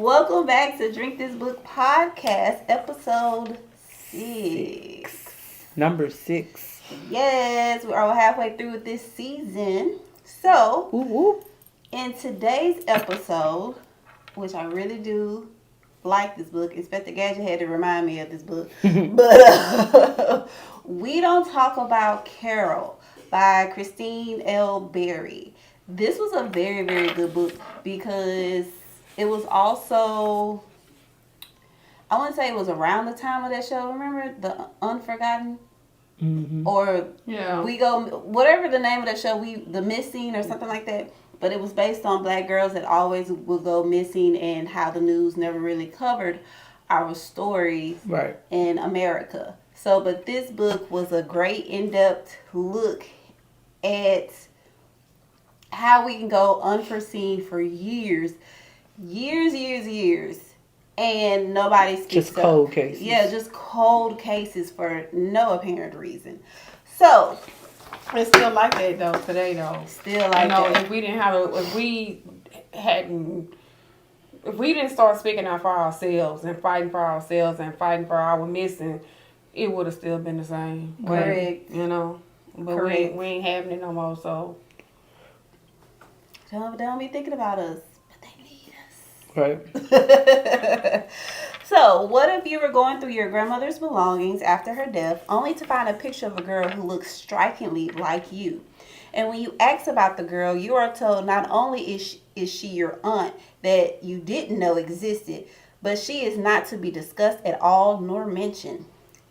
Welcome back to Drink This Book Podcast, episode 6. Number 6. Yes, we're all halfway through with this season. So, Whoop, whoop. in today's episode, which I really do like this book, Inspector Gadget had to remind me of this book, but we don't talk about Carol by Christine L. Berry. This was a very, very good book because it was also, I want to say it was around the time of that show. Remember The Unforgotten? Mm-hmm. Or Yeah. We Go, whatever the name of that show, The Missing or something like that. But it was based on black girls that always would go missing and how the news never really covered our stories Right. in America. So, but this book was a great in-depth look at how we can go unforeseen for years, and nobody speaks Just up. cold cases. Yeah, just cold cases for no apparent reason. So, It's still like that though today though. still like that. If we didn't start speaking out for ourselves and fighting for ourselves and fighting for our missing, it would have still been the same. Correct. But Correct. we ain't having it no more. So Don't be thinking about us, but they need us. Right. So, what if you were going through your grandmother's belongings after her death, only to find a picture of a girl who looks strikingly like you? And when you ask about the girl, you are told not only is she your aunt that you didn't know existed, but she is not to be discussed at all nor mentioned.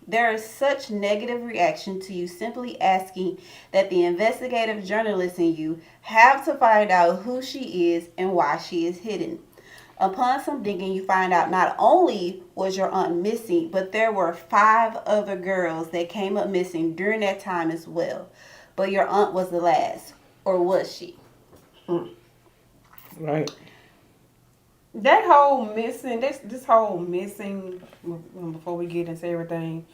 There is such negative reaction to you simply asking that the investigative journalist in you have to find out who she is and why she is hidden. Upon some digging, you find out not only was your aunt missing, but there were 5 other girls that came up missing during that time as well. But your aunt was the last, or was she? Right. that whole missing, this whole missing, before we get into everything,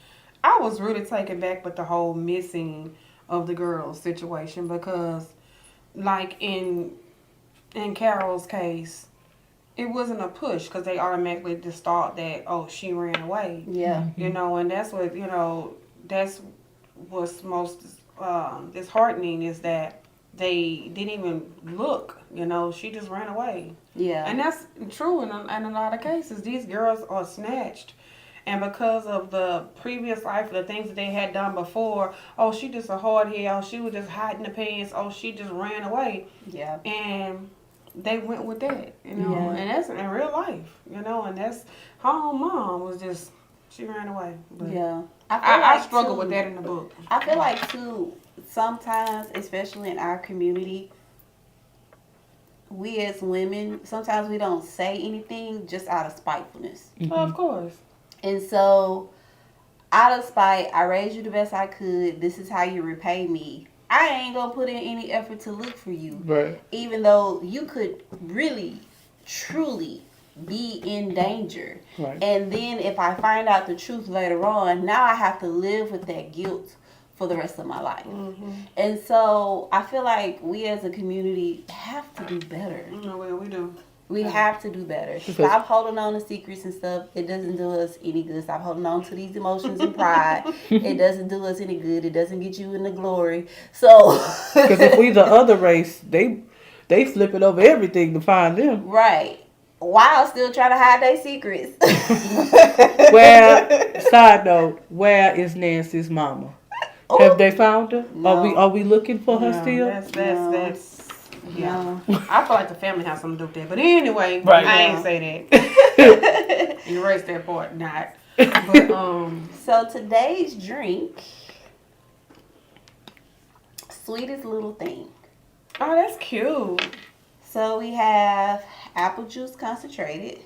I was really taken back with the whole missing of the girls situation because, like in Carol's case, it wasn't a push because they automatically just thought that, oh, she ran away. Yeah. And that's what, that's what's most disheartening is that they didn't even look, she just ran away. Yeah. And that's true in a lot of cases. These girls are snatched. And because of the previous life, the things that they had done before, oh, she just a hard head, oh, she was just hiding the pants, oh, she just ran away. Yeah. And they went with that, Yeah. and that's in real life, and that's her own mom was just, she ran away. But Yeah. I struggle with that in the book. I feel like, too, sometimes, especially in our community, we as women, sometimes we don't say anything just out of spitefulness. Mm-hmm. Of course. And so, out of spite, I raised you the best I could. This is how you repay me. I ain't gonna put in any effort to look for you. Right. Even though you could really, truly be in danger. Right. And then if I find out the truth later on, now I have to live with that guilt for the rest of my life. Mm-hmm. And so I feel like we as a community have to do better. Well, we do. We have to do better. Stop holding on to secrets and stuff. It doesn't do us any good. Stop holding on to these emotions and pride. It doesn't do us any good. It doesn't get you in the glory. So, Because if we the other race, they flipping over everything to find them. right. While still trying to hide their secrets. Well, side note, where is Nancy's mama? Have they found her? No. Are we looking for her No, still? That's yeah. No. I feel like the family has something to do with that. But anyway, Right. I ain't say that. Erase that part, not. But So today's drink, Sweetest Little Thing. oh, that's cute. So we have apple juice concentrated,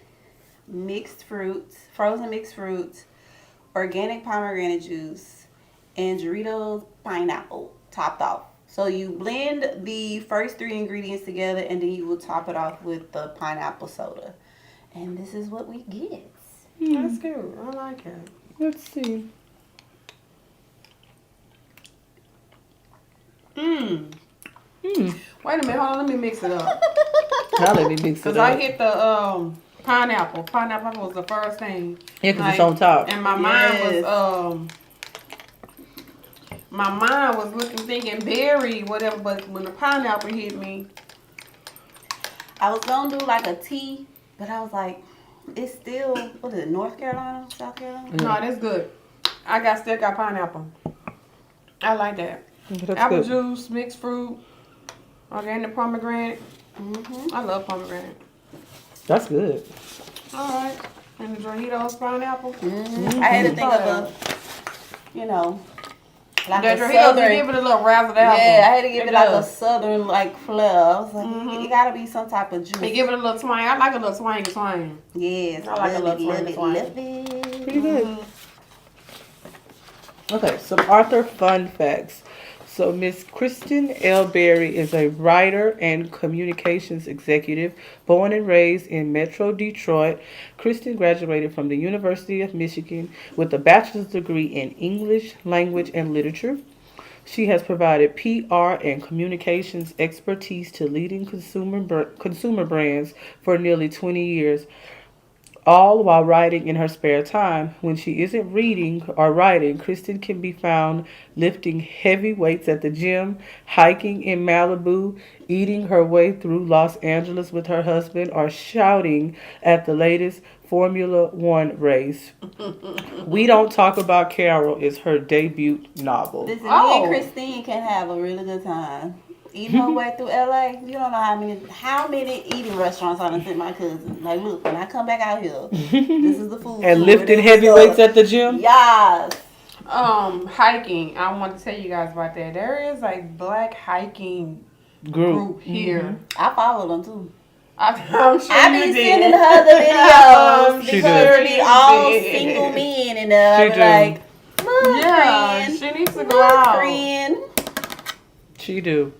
mixed fruits, frozen mixed fruits, organic pomegranate juice, and Jarritos Pineapple topped off. So you blend the first 3 ingredients together and then you will top it off with the pineapple soda. And this is what we get. That's cute. I like it. Let's see. Wait a minute, hold on, let me mix it up. Now let me mix it Because up. I hit the Pineapple. Pineapple was the first thing. Yeah, because it's on top. And my mind was looking, thinking berry, whatever. But when the pineapple hit me, I was gonna do like a tea, but I was like, it's still, what is it, North Carolina, South Carolina? no, that's good. Still got pineapple. I like that. That's Apple good. juice, mixed fruit, organic pomegranate. I love pomegranate. That's good. All right. And the Jarritos Pineapple. I had to think of a, you know, like The a Jarritos, southern. give it a little razzle dazzle. Yeah, I had to give it like a southern like flair. I was like, it gotta be some type of juice. They give it a little twang. I like a little twang. Yes, I like a little love it, twang. love it. Pretty good. Okay, some Arthur fun facts. So Miss Kristen L. Berry is a writer and communications executive born and raised in Metro Detroit. Kristen graduated from the University of Michigan with a bachelor's degree in English, language, and literature. She has provided PR and communications expertise to leading consumer brands for nearly 20 years, all while writing in her spare time. When she isn't reading or writing, Kristen can be found lifting heavy weights at the gym, hiking in Malibu, eating her way through Los Angeles with her husband, or shouting at the latest Formula One race. We Don't Talk About Carol is her debut novel. Listen, me and Christine can have a really good time. Eating her way through LA, you don't know how many eating restaurants I done sent my cousin. Like, look, when I come back out here, this is the food. And lifting heavy weights at the gym? Yes. Hiking. I want to tell you guys about that. There is a black hiking group here. I follow them too. I'm sure I you be did. sending her the videos She because did. it be all single men in there. I She be do. like, look, Yeah, friend. she needs to go Look, out. friend. She do.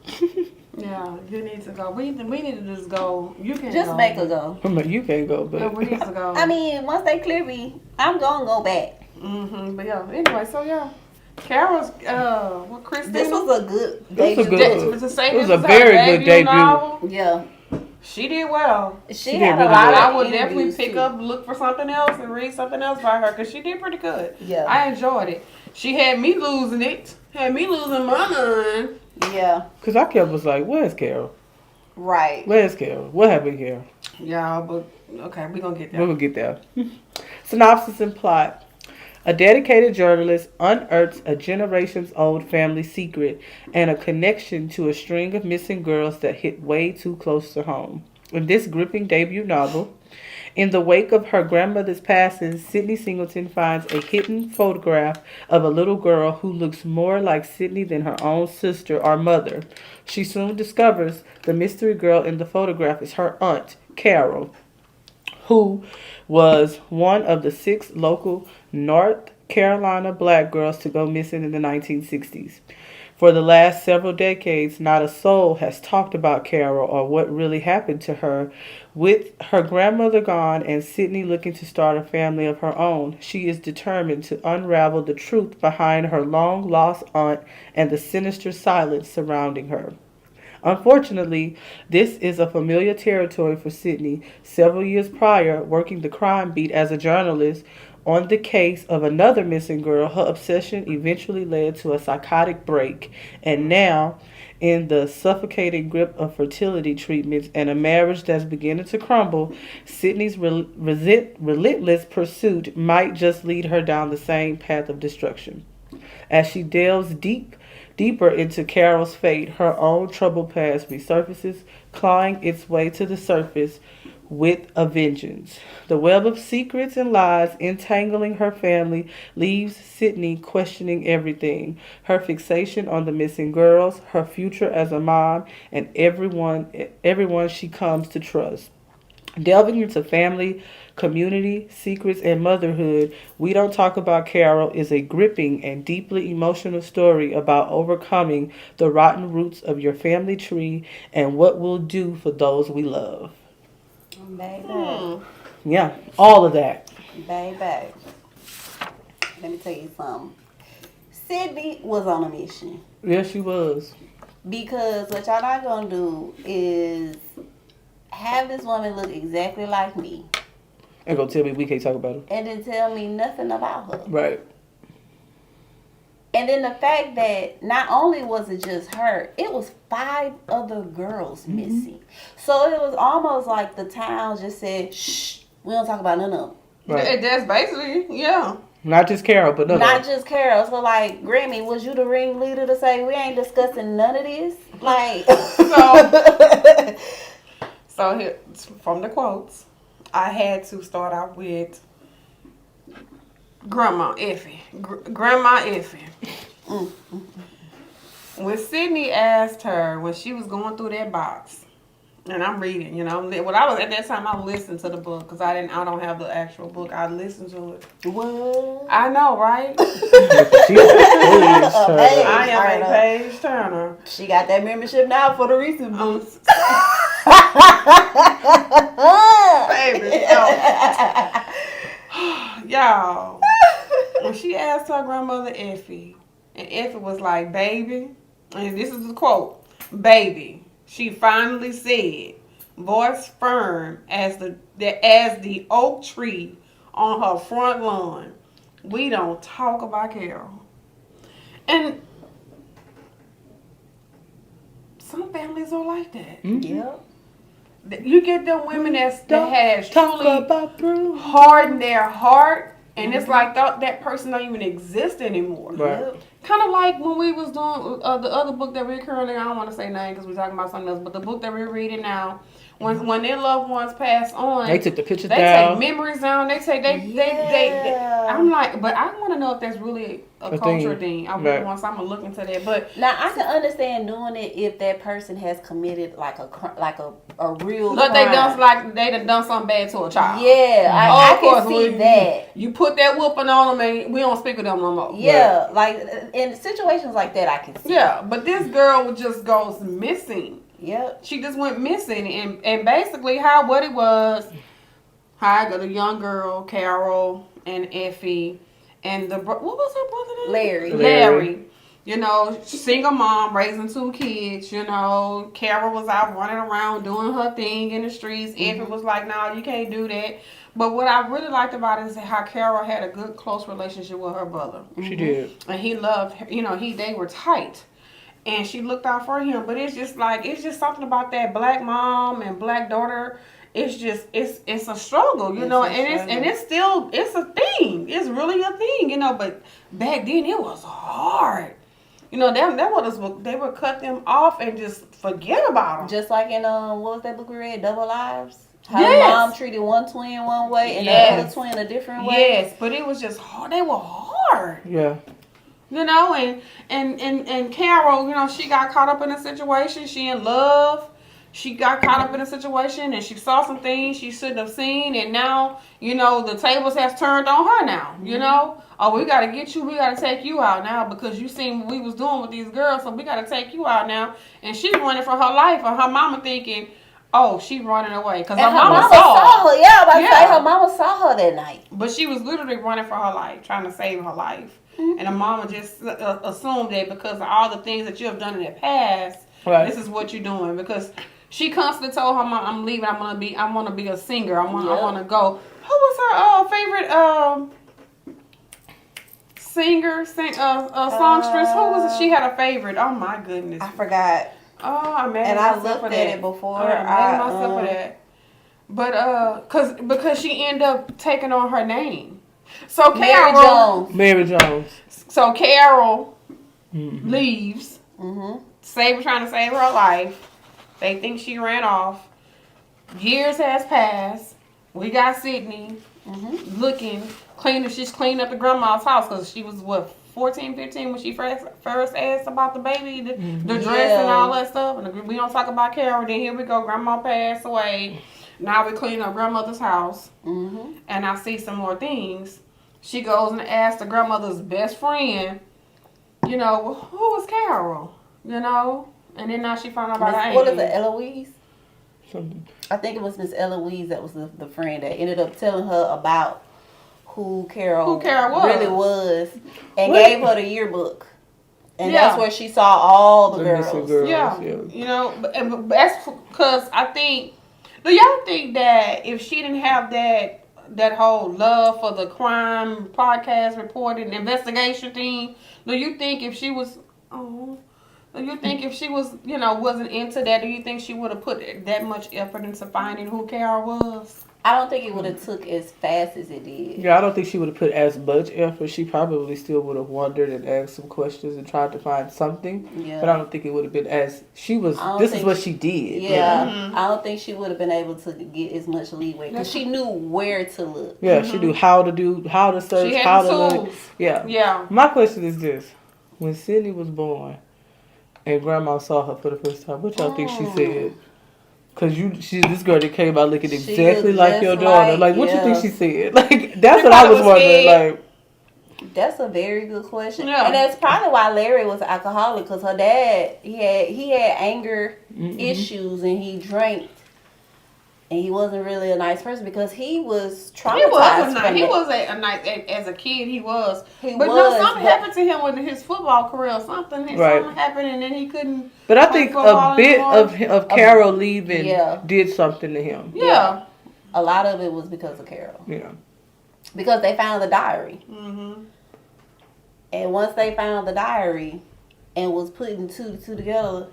Yeah, you need to go. We need to just go. You can Just go. make her go. You can't go, Yeah, but we need to go. I mean, once they clear me, I'm gonna go back. But yeah. Anyway, so yeah, Carol's what Kristen? This was a good It was a debut. good- It was a very good debut. Novel, Yeah. she did well. She did had a really lot well. of I would definitely interviews, pick too. up, look for something else, and read something else by her because she did pretty good. Yeah. I enjoyed it. She had me losing it. Had me losing my mind. Yeah. because I kept was like, where's Carol? Right. Where's Carol? What happened, Carol? Yeah, but okay, we're gonna get there. We will get there. Synopsis and plot. A dedicated journalist unearths a generations-old family secret and a connection to a string of missing girls that hit way too close to home. In this gripping debut novel, in the wake of her grandmother's passing, Sydney Singleton finds a hidden photograph of a little girl who looks more like Sydney than her own sister or mother. She soon discovers the mystery girl in the photograph is her aunt, Carol, who was one of the 6 local North Carolina black girls to go missing in the 1960s. For the last several decades, not a soul has talked about Carol or what really happened to her. With her grandmother gone and Sydney looking to start a family of her own, she is determined to unravel the truth behind her long-lost aunt and the sinister silence surrounding her. Unfortunately, this is a familiar territory for Sydney. Several years prior, working the crime beat as a journalist on the case of another missing girl, her obsession eventually led to a psychotic break. And now, in the suffocating grip of fertility treatments and a marriage that's beginning to crumble, Sydney's relentless pursuit might just lead her down the same path of destruction. As she delves deeper into Carol's fate, her own troubled past resurfaces, clawing its way to the surface with a vengeance. The web of secrets and lies entangling her family leaves Sydney questioning everything. Her fixation on the missing girls, her future as a mom, and everyone she comes to trust. Delving into family, community, secrets, and motherhood, We Don't Talk About Carol is a gripping and deeply emotional story about overcoming the rotten roots of your family tree and what we'll do for those we love. Baby. Yeah, all of that. Baby. Let me tell you something. Sydney was on a mission. Yes, she was. Because what y'all not gonna do is have this woman look exactly like me. And go tell me we can't talk about her. and didn't tell me nothing about her. Right. And then the fact that not only was it just her, it was 5 other girls missing. So it was almost like the town just said, shh, we don't talk about none of them. Right. That's basically, yeah. Not just Carol, but none Not of them. just Carol. So like, Grammy, was you the ringleader to say we ain't discussing none of this? Like, So here, from the quotes, I had to start out with Grandma Effie. Grandma Effie. When Sydney asked her, when she was going through that box, and I'm reading, you know, when I was at that time, I listened to the book because I don't have the actual book. I listened to it. what? I know, right? She's a page turner. Hey. I am a Turner. page turner. She got that membership now for the recent books. Baby, y'all. When she asked her grandmother Effie, and Effie was like, baby, and this is the quote, baby, she finally said, voice firm as the oak tree on her front lawn, we don't talk about Carol. And some families are like that. Yep. You get them women that has Talk truly about Bruce. hardened their heart, and it's like that person don't even exist anymore. Right. Yep. Kind of like when we was doing the other book that we're currently, I don't want to say name because we're talking about something else, but the book that we're reading now, when their loved ones pass on, They took the pictures they down. take memories down. They take they. I'm like, but I want to know if that's really a culture thing. I really want. So I'm gonna look into that. But Now I can understand doing it if that person has committed like a real look, they crime. done done something bad to a child. Yeah, I can see when that. You put that whooping on them, and we don't speak of them no more. Yeah, like in situations like that, I can see. Yeah, but this girl just goes missing. Yep. She just went missing, and basically what it was, how I got a young girl, Carol and Effie, and what was her brother name? Larry. You know, single mom raising 2 kids. You know, Carol was out running around doing her thing in the streets. Effie was like, "No, you can't do that." But what I really liked about it is how Carol had a good, close relationship with her brother. She did. And he loved her. You know, they were tight. And she looked out for him. But it's just something about that black mom and black daughter. It's just, it's a struggle, you know, and it's still a thing. It's really a thing, you know, but back then it was hard. You know, they would cut them off and just forget about them. Just like in what was that book we read, Double Lives? How Yes. the mom treated one twin one way and the other twin a different way. Yes, but it was just hard. They were hard. Yeah. You know, and Carol, you know, she got caught up in a situation. She in love. She got caught up in a situation and she saw some things she shouldn't have seen. And now, you know, the tables has turned on her now, you know. Oh, we got to get you. We got to take you out now because you seen what we was doing with these girls. So we got to take you out now. And she's running for her life. And her mama thinking, oh, she running away. Because her mama saw her. Yeah, I was say her mama saw her that night. But she was literally running for her life, trying to save her life. Mm-hmm. And the mama just assumed that because of all the things that you have done in the past, this is what you're doing. Because she constantly told her mom, I'm leaving. I want to be a singer. I want to go. Who was her favorite songstress? Who was it? She had a favorite. Oh my goodness. I forgot. Oh, I made and myself I looked for at that. it before. I made myself for that. But because she ended up taking on her name. So Carol, Mary Jones. So Carol leaves. Trying to save her life. They think she ran off. Years has passed. We got Sydney looking, cleaning. She's cleaning up the grandma's house because she was 14, 15 when she first asked about the baby, the dress and all that stuff. And we don't talk about Carol. Then here we go. Grandma passed away. Now we clean up grandmother's house. And I see some more things. She goes and asks the grandmother's best friend, you know, well, who was Carol? You know? And then now she found out about her. What is it, Eloise? Something. I think it was Miss Eloise that was the friend that ended up telling her about who Carol really was and gave her the yearbook. And that's where she saw all the girls. Yeah. You know, but that's because I think, do y'all think that if she didn't have that that whole love for the crime podcast reporting investigation thing, do you think if she was, wasn't into that, do you think she would have put that much effort into finding who Carol was? I don't think it would have took as fast as it did. Yeah, I don't think she would have put as much effort. She probably still would have wondered and asked some questions and tried to find something. Yeah. But I don't think it would have been as she was. This is what she did. Yeah, Mm-hmm. I don't think she would have been able to get as much leeway because she knew where to look. Yeah, she knew how to search, She had how the to tools. look. Yeah. Yeah. My question is this: when Sydney was born, and Grandma saw her for the first time, what y'all think she said? Cause this girl that came out looking exactly like your daughter. Like, what you think she said? Like, that's what I was wondering. Like, that's a very good question, Yeah. and that's probably why Larry was an alcoholic. Cause her dad, he had anger issues, and he drank, and he wasn't really a nice person because he was traumatized. He was a nice as a kid. He was. He but was, no, something happened to him with his football career. Something happened, and then he couldn't. But I think a bit of Carol leaving did something to him. Yeah. A lot of it was because of Carol. Yeah. Because they found the diary. Mm-hmm. And once they found the diary and was putting two to two together,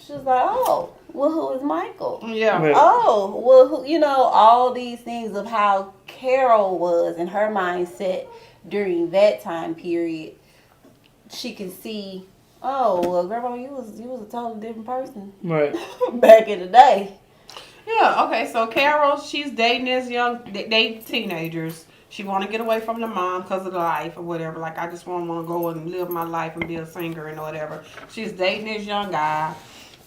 she was like, oh, well, who is Michael? Yeah. Right. Oh, well, all these things of how Carol was and her mindset during that time period, she can see, oh, well, Grandma, you was a totally different person. Right. Back in the day. Yeah, okay, so Carol, she's dating this they teenagers. She want to get away from the mom because of the life or whatever. Like, I just want to go and live my life and be a singer and whatever. She's dating this young guy.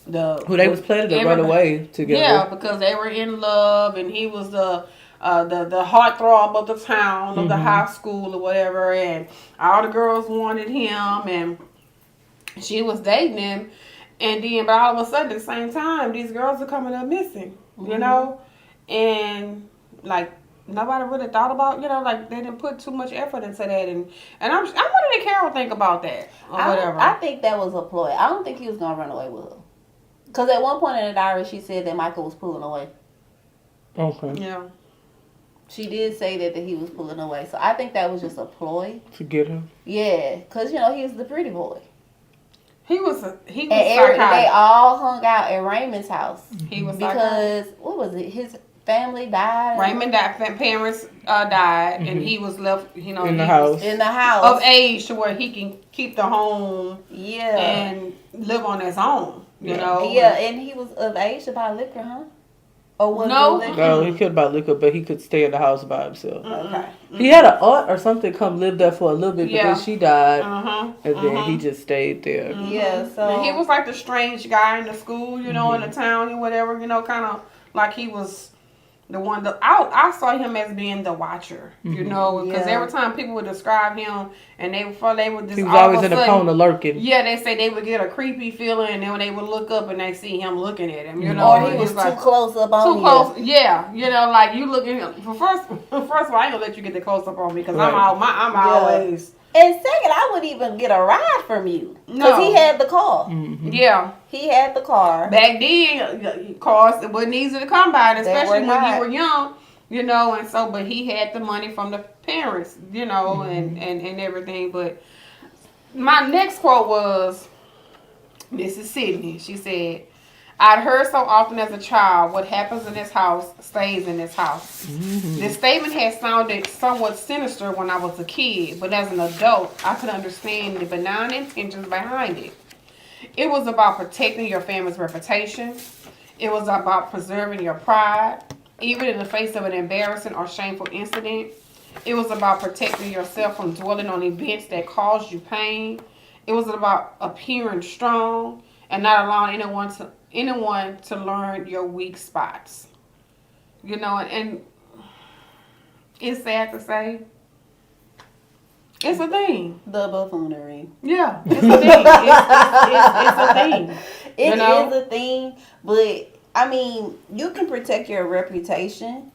Who they was planning to run away together. Yeah, because they were in love, and he was the heartthrob of the town, of the high school or whatever, and all the girls wanted him, and she was dating him, and then, but all of a sudden, at the same time, these girls are coming up missing, and like, nobody really thought about, like, they didn't put too much effort into that, and I wonder did Carol think about that, or whatever. I think that was a ploy. I don't think he was going to run away with her. Because at one point in the diary, she said that Michael was pulling away. Okay. Yeah. She did say that he was pulling away. So I think that was just a ploy. To get him? Yeah. Because, he was the pretty boy. He was And they all hung out at Raymond's house. He was because, what was it? His family died. Raymond died. Parents died, and he was left, in the house. In the house. Of age to where he can keep the home. Yeah. And live on his own. You know. Yeah, and he was of age to buy liquor, huh? Or was No, he could buy liquor, but he could stay in the house by himself. Okay. He had an aunt or something come live there for a little bit, but then she died, and then he just stayed there. Yeah, so and he was like the strange guy in the school, in the town and whatever, kind of like he was the one that I saw him as being the watcher, because every time people would describe him, and they would just he was always in the corner lurking. Yeah, they say they would get a creepy feeling, and then when they would look up and they see him looking at him, or he was too close up on you. Too close, yeah. Like you looking. First of all, I ain't gonna let you get the close up on me because I'm always. And second, I wouldn't even get a ride from you because he had the car. Mm-hmm. Yeah, he had the car. Back then, cars it wasn't easy to come by, especially when you were young, And so, but he had the money from the parents, and everything. But my next quote was Mrs. Sidney. She said, I'd heard so often as a child, what happens in this house stays in this house. This statement had sounded somewhat sinister when I was a kid, but as an adult, I could understand the benign intentions behind it. It was about protecting your family's reputation. It was about preserving your pride, even in the face of an embarrassing or shameful incident. It was about protecting yourself from dwelling on events that caused you pain. It was about appearing strong and not allowing anyone to learn your weak spots. And it's sad to say, it's a thing. The buffoonery. Yeah, it's a thing. It's a thing. It is a thing, but I mean, you can protect your reputation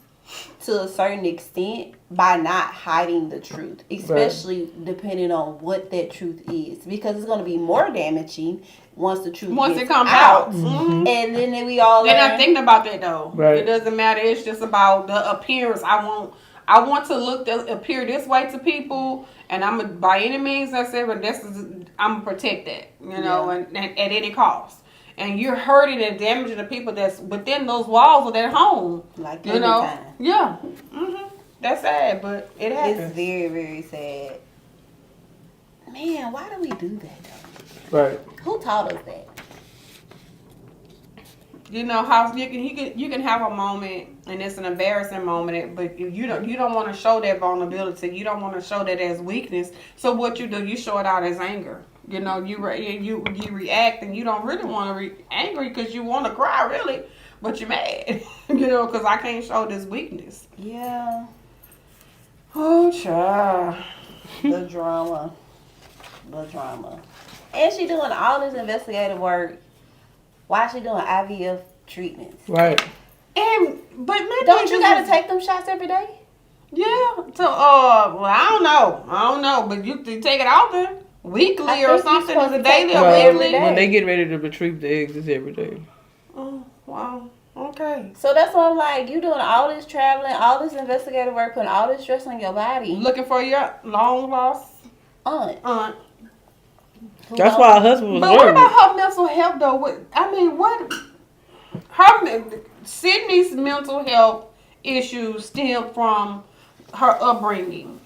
to a certain extent by not hiding the truth, especially depending on what that truth is, because it's going to be more damaging once the truth it comes out. And then we all they're not thinking about that though. Right. It doesn't matter. It's just about the appearance. I I want to appear this way to people, and I'm gonna, by any means necessary, I'm gonna protect that, you know, and at any cost. And you're hurting and damaging the people that's within those walls of their home, Like you know. time. Yeah, that's sad, but it happens. It's very, very sad. Man, why do we do that though? Right. Who taught us that? You know how you can have a moment and it's an embarrassing moment, but you don't want to show that vulnerability. You don't want to show that as weakness. So what you do, you show it out as anger. You know, you react and you don't really want to be angry because you want to cry really, but you're mad. You know, because I can't show this weakness. Yeah. Oh, child. The drama. And she doing all this investigative work. Why she doing IVF treatments? Right. But maybe Don't you gotta take them shots every day? Yeah. So well, I don't know, but you take it often, weekly or something. Is it daily or weekly? When they get ready to retrieve the eggs, it's every day. Oh wow. Okay. So that's why I'm like, you doing all this traveling, all this investigative work, putting all this stress on your body. Looking for your long lost aunt. That's why her husband was But nervous. what about her mental health though? Sydney's mental health issues stem from her upbringing.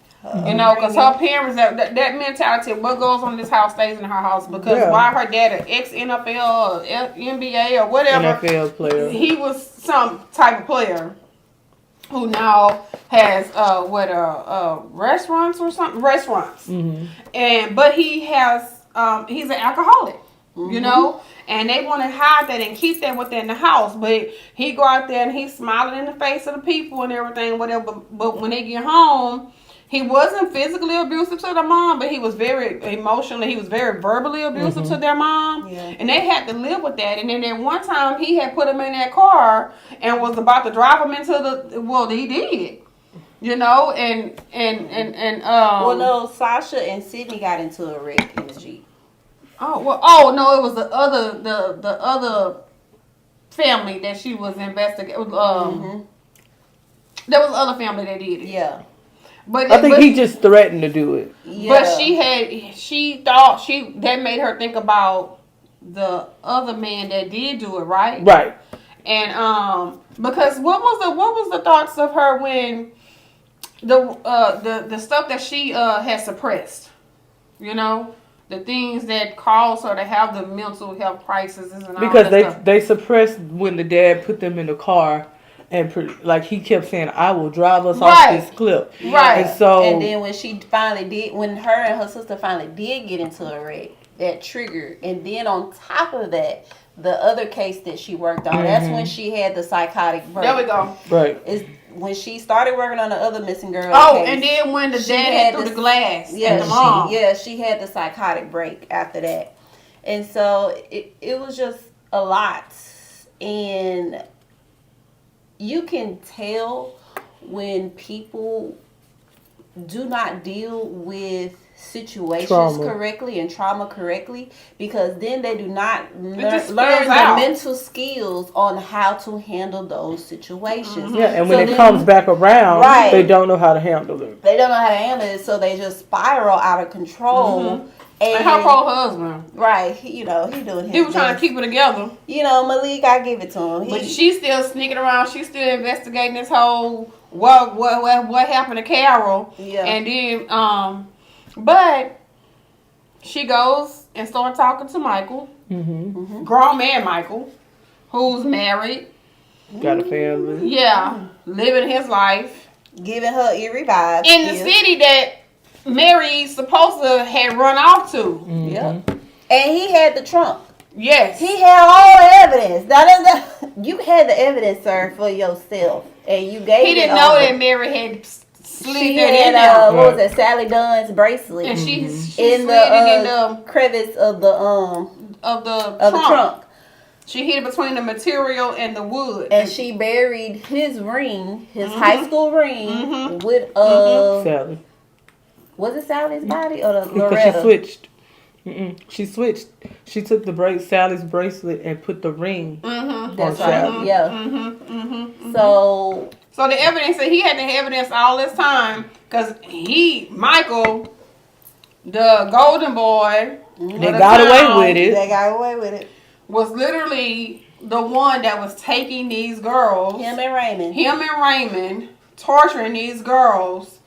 You know, because her parents, that mentality of what goes on in this house stays in her house. Because why her dad, an ex-NFL or NBA or whatever, NFL player, he was some type of player who now has restaurants or something, but he has he's an alcoholic. You know, and they want to hide that and keep that within the house. But he go out there and he's smiling in the face of the people and everything, whatever. But when they get home, he wasn't physically abusive to the mom, but he was very emotionally, he was very verbally abusive to their mom. Yeah. And they had to live with that. And then at one time, he had put him in that car and was about to drive him into he did. You know, well, no, Sasha and Sydney got into a wreck in the Jeep. Oh no, it was the other family that she was investigating. There was other family that did it. Yeah. But I think he just threatened to do it. Yeah. But she thought that made her think about the other man that did do it, right? Right. And because what was the thoughts of her when the stuff that she had suppressed, you know? The things that caused her to have the mental health crises and all because that stuff. They suppressed when the dad put them in the car and he kept saying, "I will drive us off this cliff." Right. And then when her and her sister finally did get into a wreck, that triggered. And then on top of that, the other case that she worked on, that's when she had the psychotic break. There we go. Right. Is when she started working on the other missing girl case, and then when the dad had threw the glass at the mom. She had the psychotic break after that. And so it was just a lot. And you can tell when people do not deal with situations correctly and trauma correctly, because then they do not learn the mental skills on how to handle those situations. Yeah, and when it comes back around, they don't know how to handle it. They don't know how to handle it, so they just spiral out of control. And her poor husband. Right, he doing his He was trying to keep it together. Malik, I give it to him. But she's still sneaking around. She's still investigating this whole what happened to Carol. Yeah. And then but she goes and starts talking to Michael, grown man Michael, who's married, got a family. Yeah, living his life, giving her eerie vibes in the city that Mary's supposed to have run off to. Yep. And he had the trunk. Yes. He had all the evidence. You had the evidence, sir, for yourself. And you gave He didn't know that Mary had slid that in there. What was it? Sally Dunn's bracelet. And she in the crevice of the trunk. She hid it between the material and the wood. And she buried his ring, his high school ring, with Sally. Was it Sally's body or the Loretta? Because she switched. She switched. She took Sally's bracelet and put the ring on Sally. Yeah. So So the evidence that he had the evidence all this time, because Michael, the golden boy, They got away with it. They got away with it. Was literally the one that was taking these girls. Him and Raymond. Torturing these girls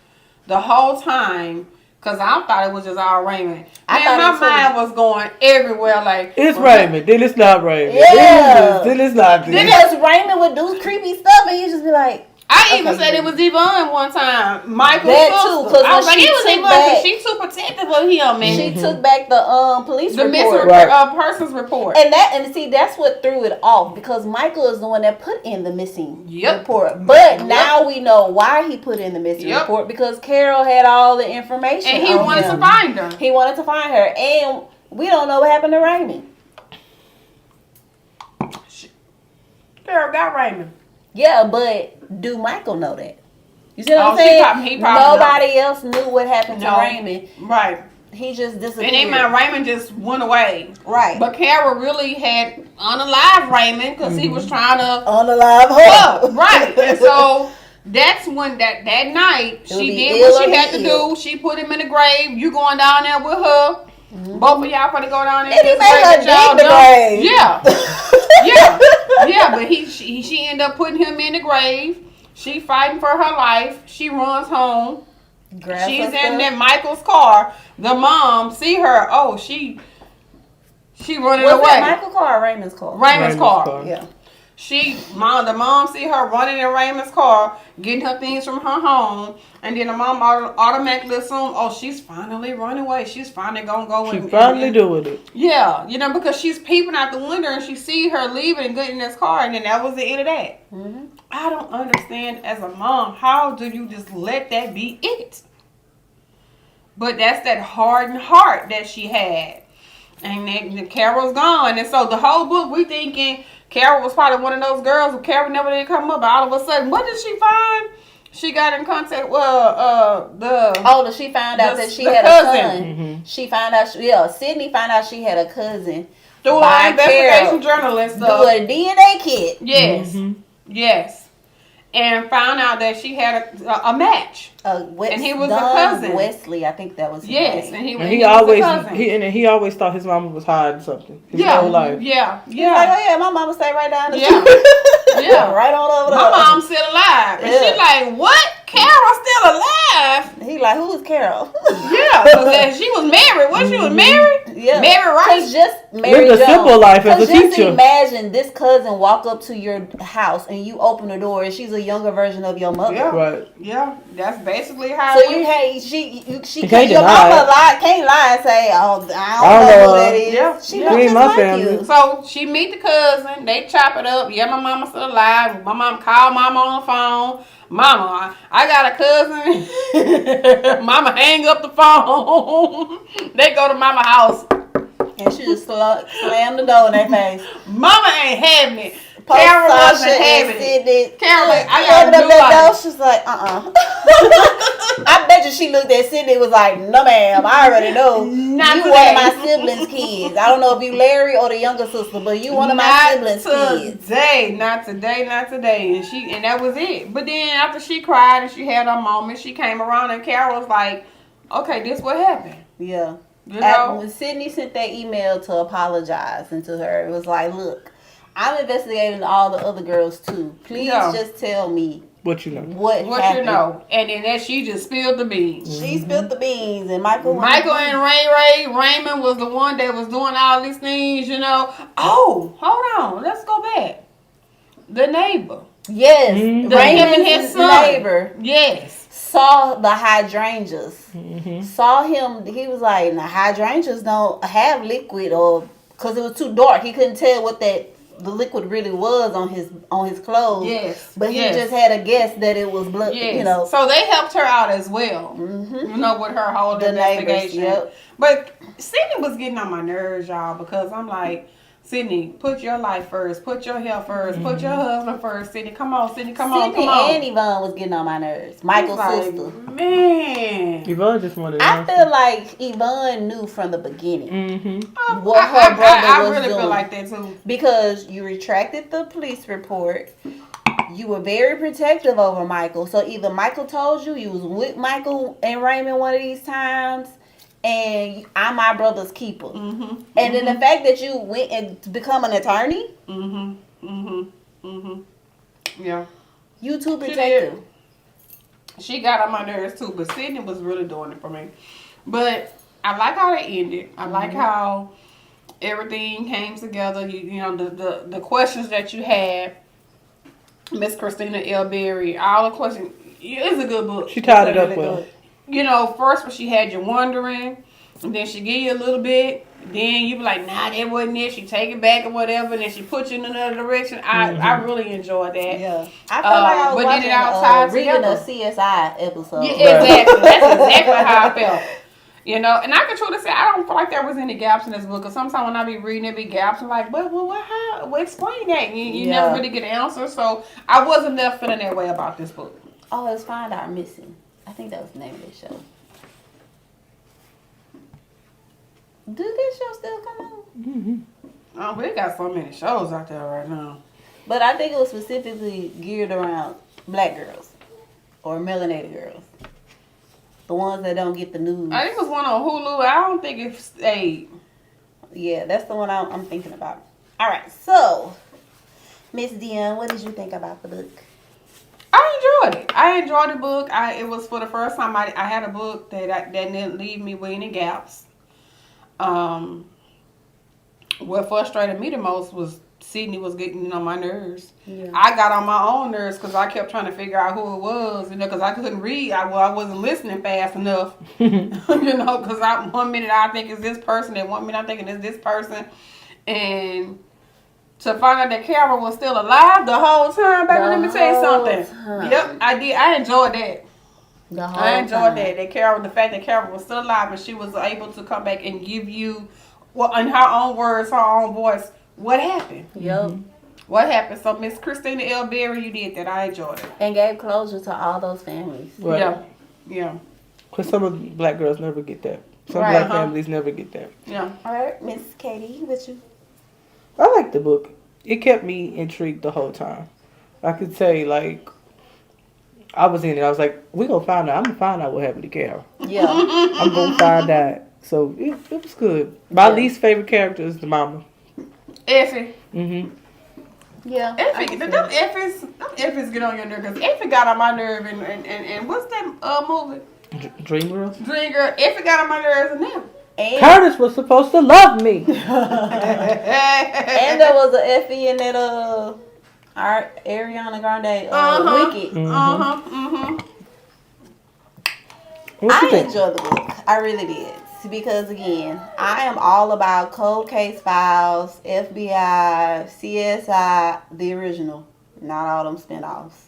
the whole time. Because I thought it was just all Raymond. My mind was going everywhere. Like, it's Raymond. Then it's not Raymond. Yeah. Then it's not this. Because Raymond would do creepy stuff and you just be like, I even said it was Yvonne one time. Michael's that sister. too, because I was like, it was Yvonne back, because she's too protective of him, man. She took back the police The report. missing person's report. And see, that's what threw it off, because Michael is the one that put in the missing Yep. report. But now we know why he put in the missing report, because Carol had all the information. And he wanted to find her. He wanted to find her. And we don't know what happened to Raymond. Carol got Raymond. Yeah, but do Michael know that? You see what I'm Oh, saying? he probably Nobody else knew what happened to Raymond. Right. He just disappeared. And then Raymond just went away. Right. But Carol really had unalive Raymond because he was trying to unalive her. Right. And so that's when that night she did what she had to do. She put him in the grave. You going down there with her. Both of y'all gonna go down there. And he made her dig the grave. Yeah. But she ended up putting him in the grave. She fighting for her life. She runs home. She's in that Michael's car. The mom see her. Oh, she running away. Was it Michael's car or Raymond's car? Raymond's car. Yeah. The mom see her running in Raymond's car, getting her things from her home, and then the mom automatically assume, oh, she's finally running away. She's finally gonna go. She's finally doing it. Yeah, because she's peeping out the window and she see her leaving and getting in this car, and then that was the end of that. Mm-hmm. I don't understand as a mom, how do you just let that be it? But that's that hardened heart that she had, and then Carol's gone, and so the whole book we thinking Carol was probably one of those girls who Carol never did come up, but all of a sudden, what did she find? She got in contact with she found out that she had cousin. A son. Mm-hmm. She found out, Sydney found out she had a cousin. Through an investigation journalist. Do a DNA kit. Yes. Mm-hmm. Yes. And found out that she had a match. And he was a cousin. Wesley, I think that was his name. And he always thought his mama was hiding something his whole life. Yeah. He's like, oh yeah, my mama stayed right down the street. Yeah. Right on over there. My mom's still alive. And she's like, what? Carol's still alive? He like, who is Carol? Yeah. Because she was married. What, she was married? Yeah. Married, right? Because just Mary Lived a simple life as a teacher. Just imagine this cousin walk up to your house and you open the door and she's a younger version of your mother. Yeah. Right. Yeah. That's basically how so it went. She can't your mama can't lie and say, oh, I don't know who that is. Yeah. She looks just like family. you. So she meet the cousin. They chop it up. Yeah, my mama's still alive. My mom called mama on the phone. Mama, I got a cousin. Mama hang up the phone. They go to mama's house. And she just slammed the door in their face. Mama ain't having it. Carol wasn't having it. Carol, like, I got to do that. She's like, I bet you she looked at Sydney and was like, no ma'am, I already know. Not you today. One of my siblings' kids. I don't know if you Larry or the younger sister, but you one of my siblings' kids. Not today. And that was it. But then after she cried and she had her moment, she came around and Carol was like, okay, this what happened. Yeah. You when Sydney sent that email to apologize and to her, it was like, look, I'm investigating all the other girls too. Please just tell me what you know. What happened. You know. And then she just spilled the beans. She spilled the beans, and Michael and Raymond was the one that was doing all these things, Oh, hold on. Let's go back. The neighbor. Yes. Him and his son. Neighbor. Yes. Saw the hydrangeas. Mm-hmm. Saw him. He was like, the hydrangeas don't have liquid, or because it was too dark. He couldn't tell what the liquid really was on his clothes. Yes. But he just had a guess that it was blood. Yes. So they helped her out as well. Mm-hmm. With her whole investigation. Neighbors, But Sydney was getting on my nerves, y'all, because I'm like, Sydney, put your life first. Put your health first. Put your husband first. Sydney, come on. Sydney, come on. Sydney and Yvonne was getting on my nerves. Michael's sister. Man. Yvonne just wanted to I feel like Yvonne knew from the beginning what her brother was doing. I really feel like that too. Because you retracted the police report. You were very protective over Michael. So either Michael told you was with Michael and Raymond one of these times, and I'm my brother's keeper. Mm-hmm. And then the fact that you went and become an attorney, Yeah. you too She protective. did. She got on my nerves too, but Sydney was really doing it for me. But I like how they ended. I like how everything came together. You know, the questions that you had, Miss Christina L. Berry, all the questions. It's a good book. She tied it up Really well. good. You know, first when she had you wondering, and then she give you a little bit. Then you be like, nah, that wasn't it. She take it back or whatever, and then she put you in another direction. I really enjoyed that. Yeah, I felt like I was but then watching it all tied reading together. a CSI episode. Yeah, exactly. That's exactly how I felt. You know, and I can truly say I don't feel like there was any gaps in this book. Because sometimes when I be reading, there be gaps. I'm like, well, explain that. You never really get an answer. So I wasn't left feeling that way about this book. Oh, it's Find Our Missing. I think that was the name of the show. Does this show still come on? Mm-hmm. Oh, we got so many shows out there right now. But I think it was specifically geared around black girls or melanated girls. The ones that don't get the news. I think it was one on Hulu. I don't think it stayed. Yeah, that's the one I'm thinking about. All right, so Miss Dion, what did you think about the book? I enjoyed it. I enjoyed the book. It was for the first time I had a book that didn't leave me with any gaps. What frustrated me the most was Sydney was getting on my nerves. Yeah. I got on my own nerves because I kept trying to figure out who it was, because I couldn't read. I wasn't listening fast enough, because 1 minute I think it's this person, and 1 minute I'm thinking it's this person, and to find out that Carol was still alive the whole time, baby, let me tell you something. Yep, I did. I enjoyed that. I enjoyed that. The fact that Carol was still alive and she was able to come back and give you, in her own words, her own voice, what happened. Yep. What happened? So Miss Christina L. Berry, you did that. I enjoyed it. And gave closure to all those families. Right. Yeah. Because some of the black girls never get that. Some Right, black families never get that. Yeah. All right, Miss Katie, what you? I like the book. It kept me intrigued the whole time. I could say, like, I was in it. I was like, we gonna find out. I'm gonna find out what happened to Carol. Yeah. I'm gonna find out. So it was good. My least favorite character is the mama. Effie. Mm-hmm. Yeah. Effie. Them Effies get on your nerve, because Effie got on my nerve and what's that movie? Dream Girls. Dream Girl. Effie got on my nerves and now. And Curtis was supposed to love me. and there was a Effie in that our Ariana Grande Wicked. What you I think? enjoyed the book. I really did. Because again, I am all about cold case files, FBI, CSI, the original, not all them spinoffs.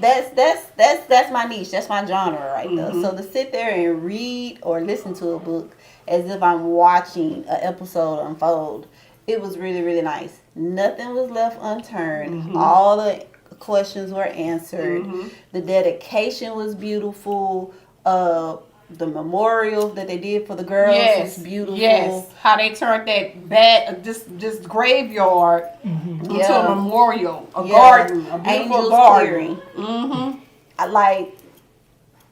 That's my niche. That's my genre right there. So to sit there and read or listen to a book as if I'm watching an episode unfold, it was really, really nice. Nothing was left unturned. All the questions were answered. The dedication was beautiful. The memorial that they did for the girls is beautiful. Yes, how they turned that this graveyard into a memorial, a garden, a beautiful Angels garden. I like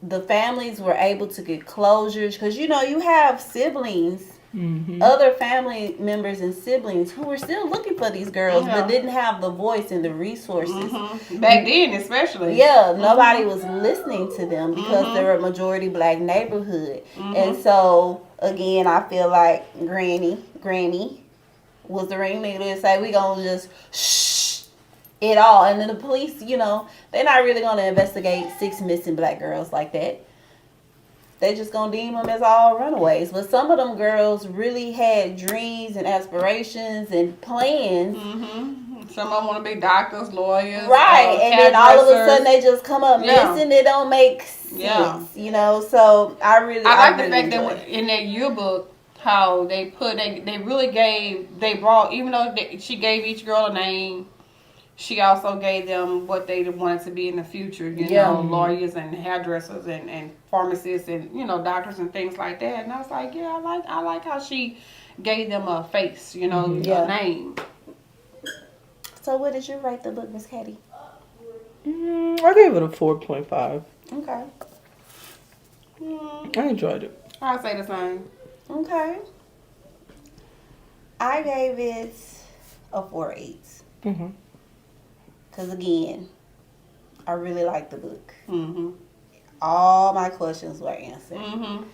the families were able to get closures because you have siblings, other family members and siblings who were still looking for these girls but didn't have the voice and the resources. Back then, especially. Yeah, nobody was listening to them because they're a majority black neighborhood. And so, again, I feel like Granny was the ringleader to say, we going to just shh it all. And then the police, they're not really going to investigate 6 missing black girls like that. They just going to deem them as all runaways. But some of them girls really had dreams and aspirations and plans. Some of them want to be doctors, lawyers. Right, and then all of a sudden they just come up Yeah. missing. It don't make sense, So I like really the fact enjoyed that it. in that yearbook, how they brought, even though she gave each girl a name, she also gave them what they wanted to be in the future, lawyers and hairdressers and pharmacists and, doctors and things like that. And I was like, yeah, I like how she gave them a face, a name. So what did you rate the book, Miss Katie? I gave it a 4.5. Okay. I enjoyed it. I'd say the same. Okay. I gave it a 4.8. Mm-hmm. Because again, I really liked the book. Mm-hmm. All my questions were answered. Mm-hmm.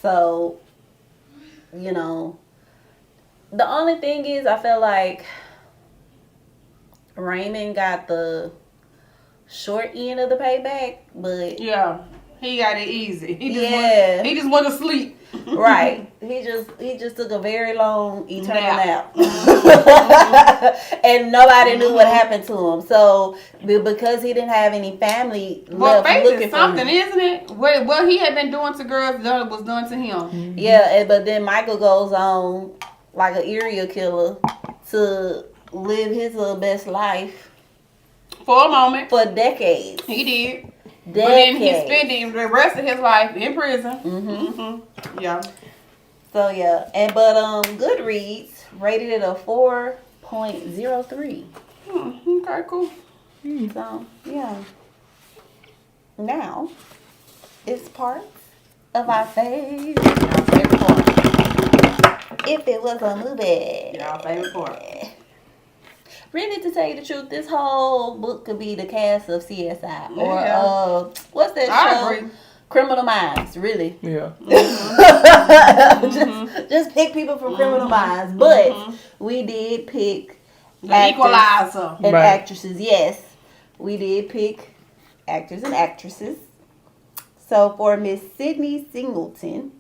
So, you know, the only thing is I feel like Raymond got the short end of the payback, but Yeah. He got it easy. He just went to sleep. right. He just took a very long eternal nap. And nobody knew what happened to him. So because he didn't have any family But left faith looking is for something, him. isn't it? What he had been doing to girls was done to him. Yeah, but then Michael goes on like an area killer to live his little best life For a moment. for decades. He did. Decades. But then he spent the rest of his life in prison. Mm-hmm. Yeah. So yeah, but Goodreads rated it a 4.03. Okay, cool. So yeah. Now it's parts of our favorite part. If it was a movie. Y'all favorite part. Really, to tell you the truth, this whole book could be the cast of CSI or Yeah. what's that I show? agree. Criminal Minds. Really, Yeah. just pick people from Criminal Minds. But we did pick The actors Equalizer. and Right. actresses. Yes, we did pick actors and actresses. So for Miss Sydney Singleton,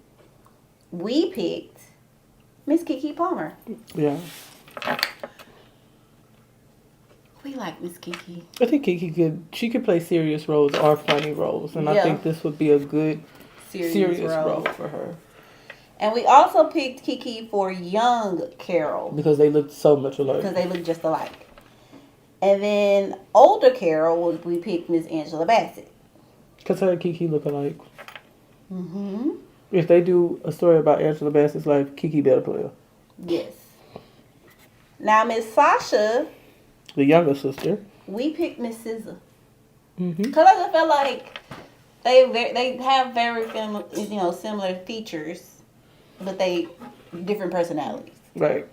we picked Miss Keke Palmer. Yeah. We like Miss Keke. I think Kiki could play serious roles or funny roles, and I Yeah. think this would be a good serious role. role for her And we also picked Kiki for young Carol because they look so much alike. because they look just alike. And then older Carol, we picked Miss Angela Bassett. Because her and Kiki look alike. Mm-hmm. If they do a story about Angela Bassett's life, Kiki better play her. Yes. Now Miss Sasha, The younger sister. we picked Miss SZA. Mm-hmm. Because I just felt like they have very similar features, but they different personalities. Right.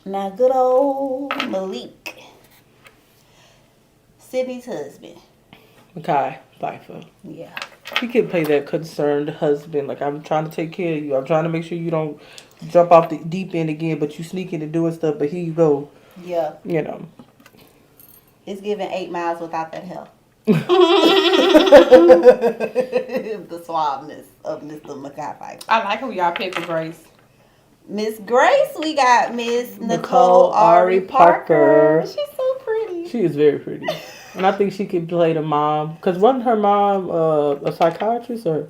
Now, good old Malik, Sydney's husband. Makai Pfeiffer. Yeah. He could play that concerned husband. Like, I'm trying to take care of you. I'm trying to make sure you don't jump off the deep end again, but you sneaking and doing stuff, but here you go. Yeah. You know. It's giving 8 miles without that help. The suaveness of Mr. Makai Pfeiffer. I like who y'all picked for Grace. Miss Grace, we got Miss Nicole Ari Parker. She's so pretty. She is very pretty. And I think she could play the mom. Because wasn't her mom a psychiatrist or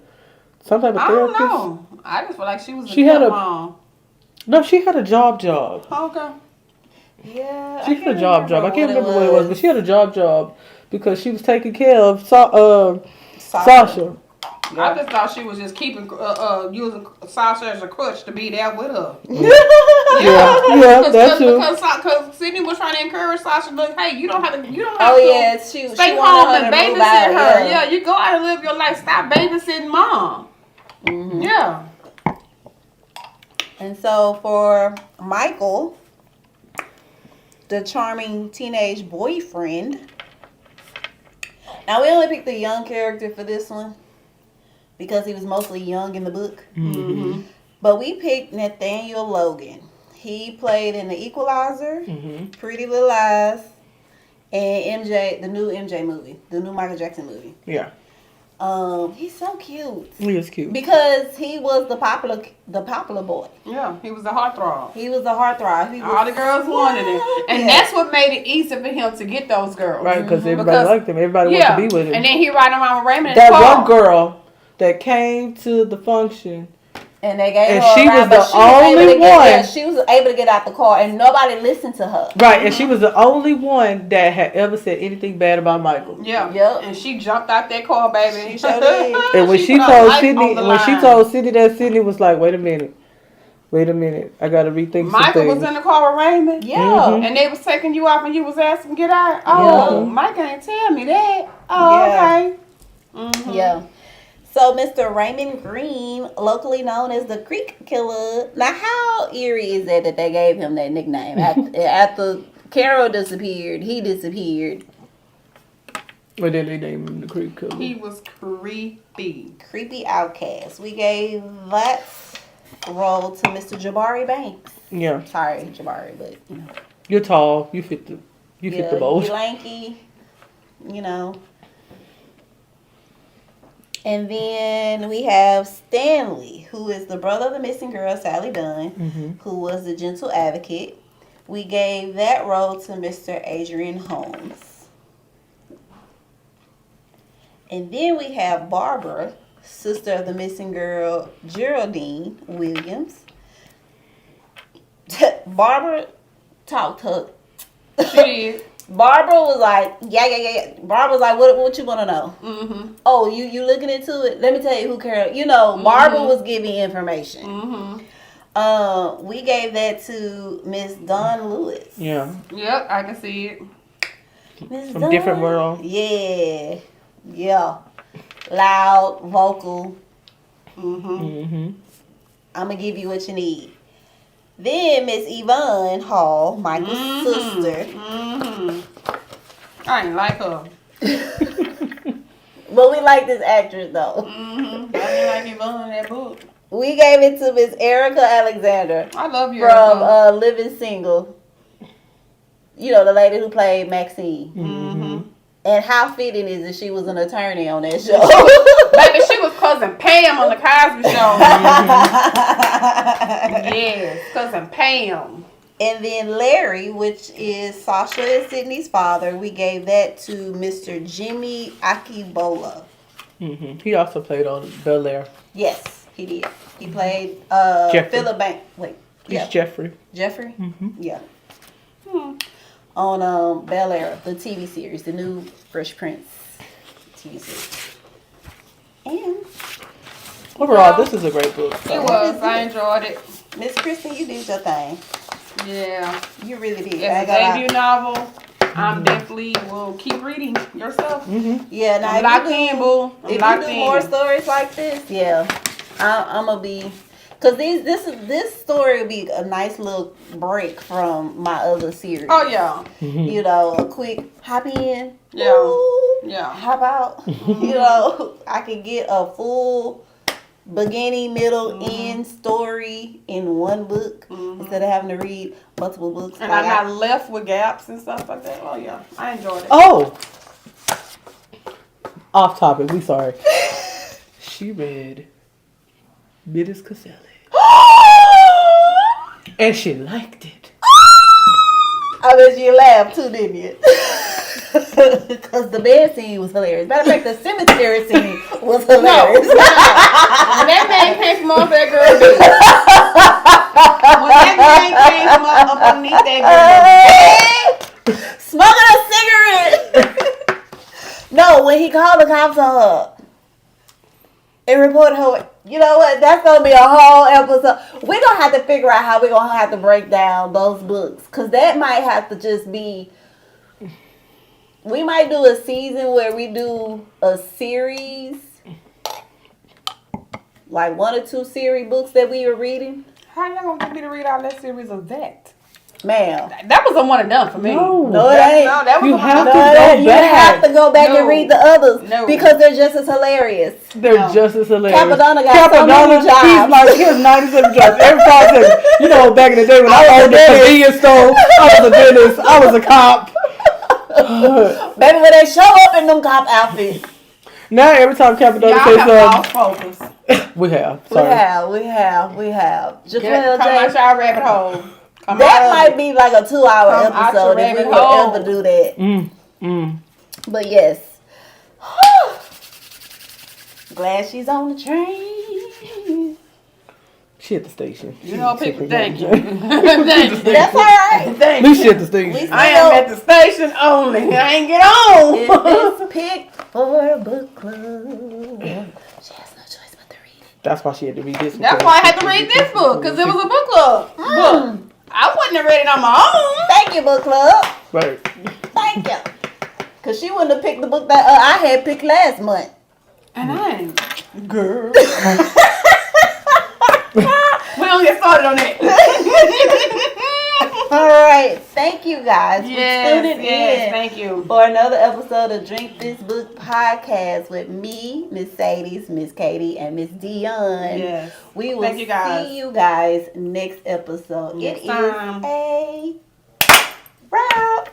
some type of I therapist? don't know. I just feel like she was a She had good a- mom. No, she had a job. Okay. Yeah. She had a job. I can't remember what it was, but she had a job because she was taking care of Sasha. I just thought she was just keeping using Sasha as a crutch to be there with her. Yeah, that's true. Because Sydney was trying to encourage Sasha, look, hey, you don't have to. She Stay wanted home her and to move babysit out, her. Yeah, you go out and live your life. Stop babysitting mom. Mm-hmm. Yeah. And so for Michael, the charming teenage boyfriend. Now we only picked the young character for this one because he was mostly young in the book. Mm-hmm. But we picked Nathaniel Logan. He played in The Equalizer, Mm-hmm. Pretty Little Lies, and MJ, the new MJ movie, the new Michael Jackson movie. Yeah, He's so cute he is cute. because he was the popular boy. Yeah, he was a heartthrob. He was the heartthrob. He was All the girls wanted him. And that's what made it easy for him to get those girls. Right, because everybody liked him. Everybody wanted to be with him. And then he riding around with Raymond in That the car. one girl that came to the function. And they gave And her she a ride, was but the only one. she was able to get out the car, and nobody listened to her. Right, and she was the only one that had ever said anything bad about Michael. Yeah. Yep. And she jumped out that car, baby. She sure did. And when she put her told life Sydney, on the when she line. told Sydney that, Sydney was like, "Wait a minute, Wait a minute. I gotta rethink Michael some was things. in the car with Raymond. Yeah. Mhm. And they was taking you off and you was asking get out. Oh, Yeah. Mike ain't tell me that. Oh, Yeah. okay. Mm-hmm. Yeah. So, Mr. Raymond Green, locally known as the Creek Killer. Now, how eerie is that they gave him that nickname? After Carol disappeared, he disappeared. But then they named him the Creek Killer. He was creepy. Creepy outcast. We gave that role to Mr. Jabari Banks. Yeah. Sorry, Jabari, but you know. You're tall. You fit the mold. You lanky, you know. And then we have Stanley, who is the brother of the missing girl, Sally Dunn, who was the gentle advocate. We gave that role to Mr. Adrian Holmes. And then we have Barbara, sister of the missing girl, Geraldine Williams. Barbara talked her. She did. Barbara was like, yeah. Barbara was like, what you want to know? Mm-hmm. Oh, you looking into it? Let me tell you who Carol. You know, Barbara was giving information. Mm-hmm. We gave that to Miss Dawn Lewis. Yeah. Yep, I can see it. Miss From different world. Yeah. Loud, vocal. Mm-hmm. I'm gonna give you what you need. Then Miss Yvonne Hall, Michael's sister. Mm-hmm. I ain't like her. But we like this actress though. Mm-hmm. I didn't like Yvonne in that book. We gave it to Miss Erica Alexander I love you. from Living Single. You know, the lady who played Maxine. Mm-hmm. And how fitting is it she was an attorney on that show? Baby, she was cousin Pam on the Cosby Show. Yes, cousin Pam. And then Larry, which is Sasha and Sydney's father, we gave that to Mr. Jimmy Akibola. Mm-hmm. He also played on Bel Air. Yes, he did. He played Jeffrey. Philip Bank. Wait, He's Jeffrey. Jeffrey? Mm-hmm. Yeah. On Bel Air, the TV series, the new Fresh Prince TV series. And Overall, this is a great book. It was. I enjoyed it. Miss Kristen, you did your thing. Yeah. You really did. As a debut novel, I'm definitely will keep reading yourself. Mm-hmm. Yeah, now I'm locked in, boo. if I'm you locked do more in. stories like this, yeah, I'm gonna be, cause this story will be a nice little break from my other series. Oh yeah. You know, a quick hop in. Yeah. Ooh, Yeah. hop out. You know, I can get a full beginning, middle, end story in one book instead of having to read multiple books. And Like, I'm not left with gaps and stuff like that. Oh yeah. I enjoyed it. Oh! Off topic. We sorry. She read Midas Caselli. And she liked it. I bet you laughed too, didn't you? Because the bed scene was hilarious. Matter of fact, the cemetery scene was hilarious. When that man came from off that girl bed. When that man came from up underneath that girl bed. Smoking a cigarette. No, when he called the cops on her and reported her, you know what? That's gonna be a whole episode. We're gonna have to figure out how we're gonna have to break down those books, because that might have to just be. We might do a season where we do a series, like 1 or 2 series books that we were reading. How y'all gonna get me to read all that series of that? Ma'am. That was a one and done for me. No, it ain't. No, that was You a have one to and go done. You back. have to go back and No. read the others No. because they're just as hilarious. They're No. just as hilarious. Capadonna got so many jobs. He's like, he has 97 jobs. Every 5 seconds. You know, back in the day when I owned a convenience store, I was a dentist, I was a cop. Baby, when they show up in them cop outfits. Now every time Capadonna Y'all says have lost focus. we have. We Sorry. have. Come Jaquel out J. y'all rabbit hole. Come That out might of be like a 2-hour Come out your episode if we rabbit would hole. ever do that. Mm. But yes. Glad she's on the train. She at the station. You know, people, thank you. Thank Thank you. That's all right. Thank We you. shit the station. I am at the station only. I ain't get on. If it's picked for a book club, she has no choice but to read it. That's why she had to read this one. That's why I had to read this book, because it was a book club book. I wouldn't have read it on my own. Thank you, book club. Right. Thank you. Because she wouldn't have picked the book that I had picked last month. And I ain't. Girl. We don't get started on that. All right. Thank you guys for tuning in Thank you. for another episode of Drink This Book podcast with me, Miss Sadie, Miss Katie, and Miss Dion. Yes. We will Thank you guys. see you guys next episode. Next It time. is a wrap.